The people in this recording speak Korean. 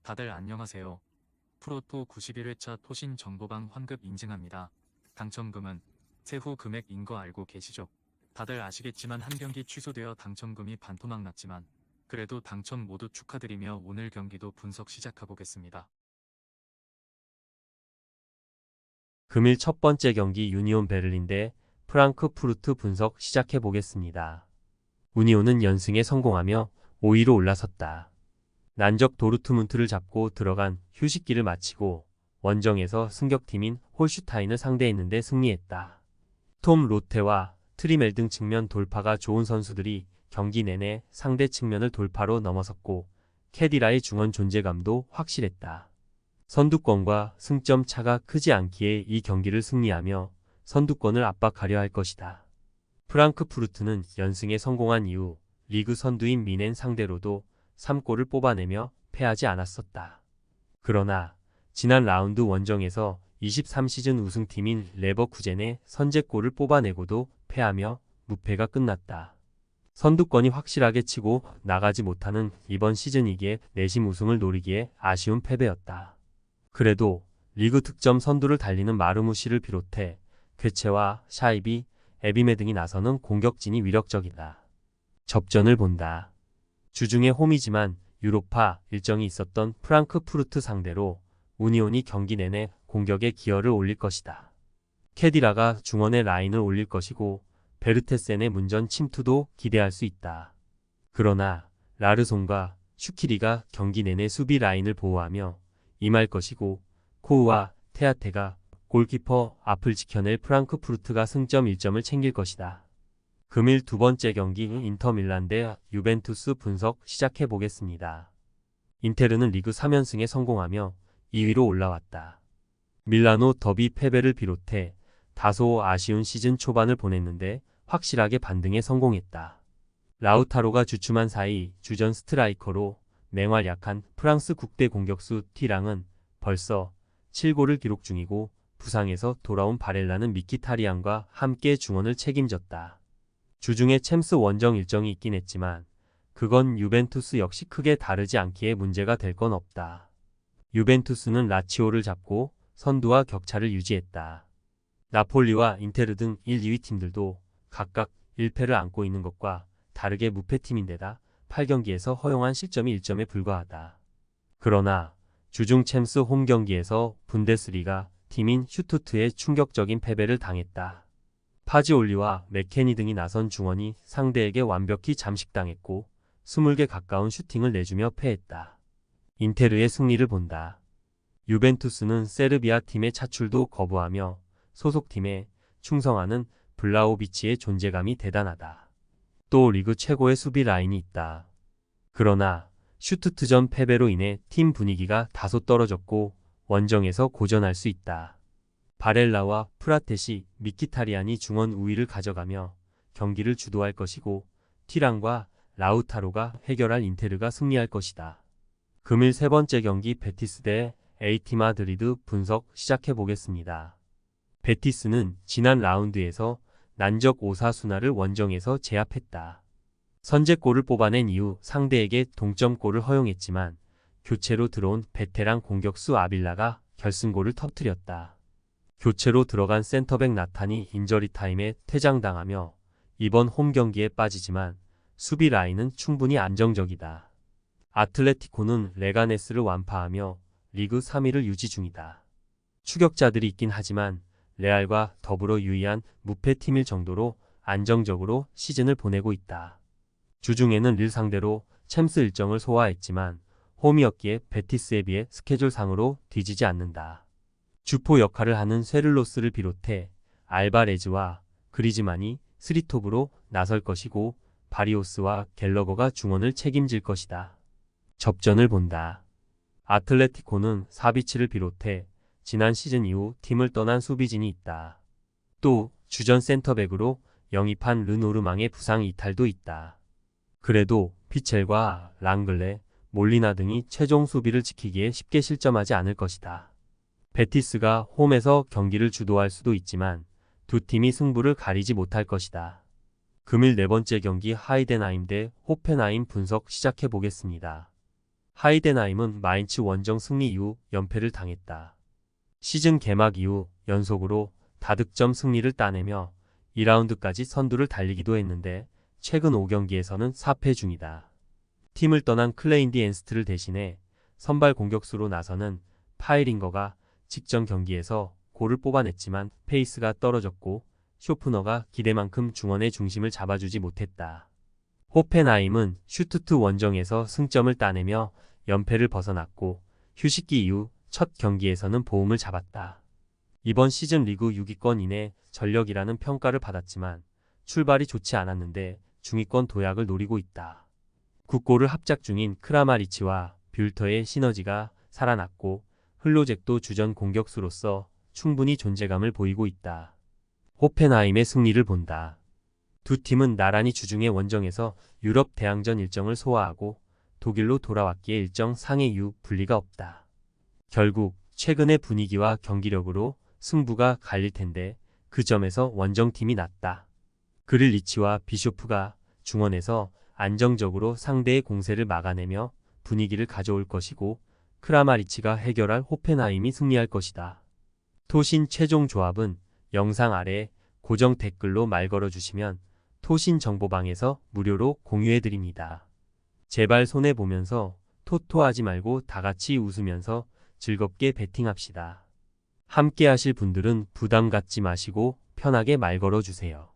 다들 안녕하세요. 프로토 91회차 토신 정보방 환급 인증합니다. 당첨금은 세후 금액인 거 알고 계시죠? 다들 아시겠지만 한 경기 취소되어 당첨금이 반토막 났지만 그래도 당첨 모두 축하드리며 오늘 경기도 분석 시작해보겠습니다. 금일 첫 번째 경기 유니온 베를린 대 프랑크푸르트 분석 시작해 보겠습니다. 유니온은 연승에 성공하며 5위로 올라섰다. 난적 도르트문트를 잡고 들어간 휴식기를 마치고 원정에서 승격팀인 홀슈타인을 상대했는데 승리했다. 톰 로테와 트리멜 등 측면 돌파가 좋은 선수들이 경기 내내 상대 측면을 돌파로 넘어섰고 캐디라의 중원 존재감도 확실했다. 선두권과 승점 차가 크지 않기에 이 경기를 승리하며 선두권을 압박하려 할 것이다. 프랑크푸르트는 연승에 성공한 이후 리그 선두인 미넨 상대로도 3골을 뽑아내며 패하지 않았었다. 그러나 지난 라운드 원정에서 23시즌 우승팀인 레버쿠젠의 선제골을 뽑아내고도 패하며 무패가 끝났다. 선두권이 확실하게 치고 나가지 못하는 이번 시즌이기에 내심 우승을 노리기에 아쉬운 패배였다. 그래도 리그 득점 선두를 달리는 마르무시를 비롯해 괴체와 샤이비, 에비메 등이 나서는 공격진이 위력적이다. 접전을 본다. 주중에 홈이지만 유로파 일정이 있었던 프랑크푸르트 상대로 유니온이 경기 내내 공격에 기여를 올릴 것이다. 캐디라가 중원에 라인을 올릴 것이고 베르테센의 문전 침투도 기대할 수 있다. 그러나 라르송과 슈키리가 경기 내내 수비 라인을 보호하며 임할 것이고 코우와 테아테가 골키퍼 앞을 지켜낼 프랑크푸르트가 승점 1점을 챙길 것이다. 금일 두 번째 경기 인터밀란 대 유벤투스 분석 시작해 보겠습니다. 인테르는 리그 3연승에 성공하며 2위로 올라왔다. 밀라노 더비 패배를 비롯해 다소 아쉬운 시즌 초반을 보냈는데 확실하게 반등에 성공했다. 라우타로가 주춤한 사이 주전 스트라이커로 맹활약한 프랑스 국대 공격수 티랑은 벌써 7골을 기록 중이고 부상에서 돌아온 바렐라는 미키타리안과 함께 중원을 책임졌다. 주중에 챔스 원정 일정이 있긴 했지만 그건 유벤투스 역시 크게 다르지 않기에 문제가 될 건 없다. 유벤투스는 라치오를 잡고 선두와 격차를 유지했다. 나폴리와 인테르 등 1, 2위 팀들도 각각 1패를 안고 있는 것과 다르게 무패팀인데다 8경기에서 허용한 실점이 1점에 불과하다. 그러나 주중 챔스 홈 경기에서 분데스리가 팀인 슈투트에 충격적인 패배를 당했다. 파지올리와 맥케니 등이 나선 중원이 상대에게 완벽히 잠식당했고 20개 가까운 슈팅을 내주며 패했다. 인테르의 승리를 본다. 유벤투스는 세르비아 팀의 차출도 거부하며 소속팀에 충성하는 블라오비치의 존재감이 대단하다. 또 리그 최고의 수비 라인이 있다. 그러나 슈투트전 패배로 인해 팀 분위기가 다소 떨어졌고 원정에서 고전할 수 있다. 바렐라와 프라테시, 미키타리안이 중원 우위를 가져가며 경기를 주도할 것이고 티랑과 라우타로가 해결할 인테르가 승리할 것이다. 금일 세 번째 경기 베티스 대 에이티 마드리드 분석 시작해 보겠습니다. 베티스는 지난 라운드에서 난적 오사수나를 원정에서 제압했다. 선제골을 뽑아낸 이후 상대에게 동점골을 허용했지만 교체로 들어온 베테랑 공격수 아빌라가 결승골을 터뜨렸다. 교체로 들어간 센터백 나탄이 인저리 타임에 퇴장당하며 이번 홈 경기에 빠지지만 수비 라인은 충분히 안정적이다. 아틀레티코는 레가네스를 완파하며 리그 3위를 유지 중이다. 추격자들이 있긴 하지만 레알과 더불어 유의한 무패팀일 정도로 안정적으로 시즌을 보내고 있다. 주중에는 릴 상대로 챔스 일정을 소화했지만 홈이었기에 베티스에 비해 스케줄상으로 뒤지지 않는다. 주포 역할을 하는 쇠를로스를 비롯해 알바레즈와 그리즈만이 3톱으로 나설 것이고 바리오스와 갤러거가 중원을 책임질 것이다. 접전을 본다. 아틀레티코는 사비치를 비롯해 지난 시즌 이후 팀을 떠난 수비진이 있다. 또 주전 센터백으로 영입한 르노르망의 부상 이탈도 있다. 그래도 피첼과 랑글레, 몰리나 등이 최종 수비를 지키기에 쉽게 실점하지 않을 것이다. 베티스가 홈에서 경기를 주도할 수도 있지만 두 팀이 승부를 가리지 못할 것이다. 금일 네 번째 경기 하이덴하임 대 호펜하임 분석 시작해 보겠습니다. 하이덴하임은 마인츠 원정 승리 이후 연패를 당했다. 시즌 개막 이후 연속으로 다득점 승리를 따내며 2라운드까지 선두를 달리기도 했는데 최근 5경기에서는 4패 중이다. 팀을 떠난 클레인디 앤스트를 대신해 선발 공격수로 나서는 파이링거가 직전 경기에서 골을 뽑아냈지만 페이스가 떨어졌고 쇼프너가 기대만큼 중원의 중심을 잡아주지 못했다. 호펜하임은 슈투트 원정에서 승점을 따내며 연패를 벗어났고 휴식기 이후 첫 경기에서는 보움을 잡았다. 이번 시즌 리그 6위권 이내 전력이라는 평가를 받았지만 출발이 좋지 않았는데 중위권 도약을 노리고 있다. 9골을 합작 중인 크라마리치와 뷸터의 시너지가 살아났고 흘로잭도 주전 공격수로서 충분히 존재감을 보이고 있다. 호펜하임의 승리를 본다. 두 팀은 나란히 주중의 원정에서 유럽 대항전 일정을 소화하고 독일로 돌아왔기에 일정 상해 이후 분리가 없다. 결국 최근의 분위기와 경기력으로 승부가 갈릴 텐데 그 점에서 원정팀이 낫다. 그릴리치와 비쇼프가 중원에서 안정적으로 상대의 공세를 막아내며 분위기를 가져올 것이고 크라마리치가 해결할 호펜하임이 승리할 것이다. 토신 최종 조합은 영상 아래 고정 댓글로 말 걸어주시면 토신 정보방에서 무료로 공유해드립니다. 제발 손해보면서 토토하지 말고 다같이 웃으면서 즐겁게 베팅합시다. 함께 하실 분들은 부담 갖지 마시고 편하게 말 걸어주세요.